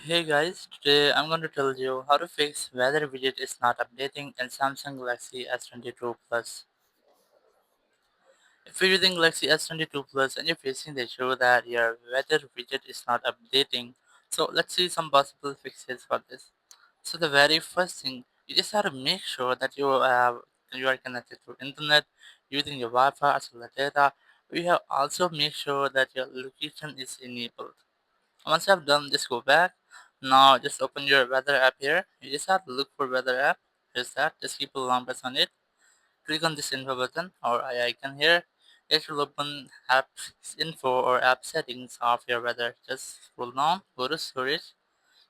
Hey guys, today I'm going to tell you how to fix weather widget is not updating in Samsung Galaxy S22 Plus. If you're using Galaxy S22 Plus and you're facing the issue that your weather widget is not updating, so let's see some possible fixes for this. So the very first thing, you just have to make sure that you are connected to internet using your Wi-Fi as well as data. You have also make sure that your location is enabled. Once you have done, just go back. Now just open your weather app here. You just have to look for weather app. Here's that. Just keep a long press on it. Click on this info button or eye icon here. It will open apps info or app settings of your weather. Just scroll down, go to storage,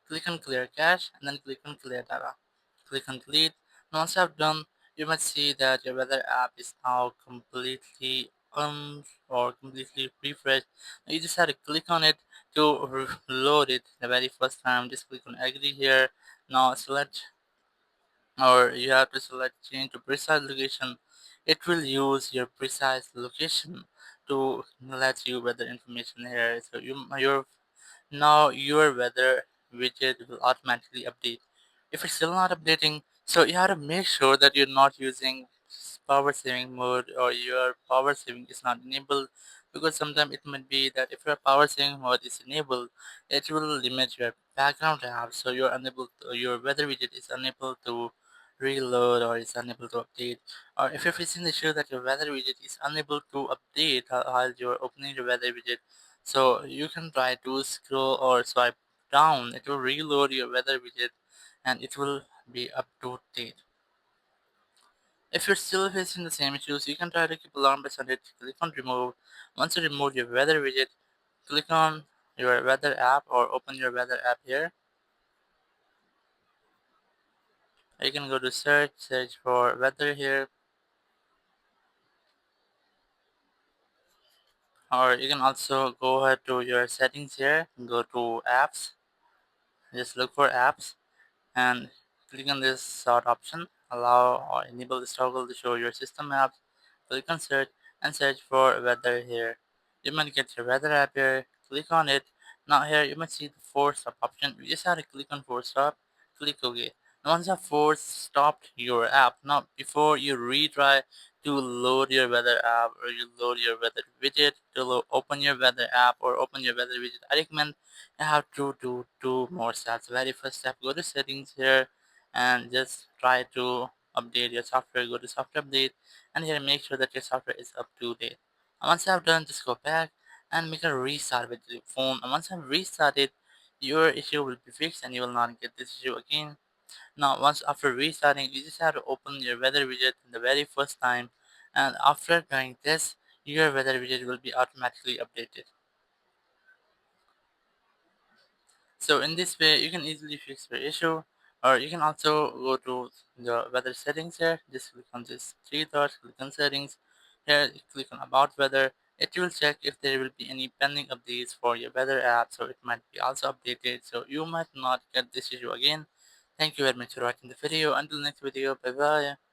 click on clear cache, and then click on clear data. Click on delete. And once you have done, you might see that your weather app is now completely or completely refreshed. You just have to click on it to load it the very first time. Just click on agree here. Now select, or you have to select change to precise location. It will use your precise location to let you weather information here. So your weather widget will automatically update. If it's still not updating, so you have to make sure that you're not using power saving mode or your power saving is not enabled, because sometimes it might be that if your power saving mode is enabled, it will limit your background tab, so your weather widget is unable to reload or is unable to update. Or if you're facing the issue that your weather widget is unable to update while you're opening the weather widget, so you can try to scroll or swipe down. It will reload your weather widget and it will be up to date. If you're still facing the same issues, you can try to keep alarm press on it. Click on remove. Once you remove your weather widget, click on your weather app or open your weather app here. You can go to search for weather here, or you can also go ahead to your settings here, go to apps, just look for apps and click on this sort option, allow or enable this toggle to show your system apps. Click on search and search for weather here. You might get your weather app here, click on it. Now here you might see the force stop option. You just have to click on force stop, click OK. Now once you have force stopped your app, now before you retry to load your weather app or you load your weather widget to open your weather app or open your weather widget, I recommend you have to do two more steps. Very first step, go to settings here and just try to update your software. Go to software update and here make sure that your software is up to date. And once you have done, just go back and make a restart with your phone. And once you have restarted, your issue will be fixed and you will not get this issue again. Now once after restarting, you just have to open your weather widget the very first time, and after doing this, your weather widget will be automatically updated. So in this way, you can easily fix your issue, or you can also go to the weather settings here. Just click on this three dots, click on settings. Here, click on about weather. It will check if there will be any pending updates for your weather app, so it might be also updated. So you might not get this issue again. Thank you very much for watching the video. Until next video, bye bye.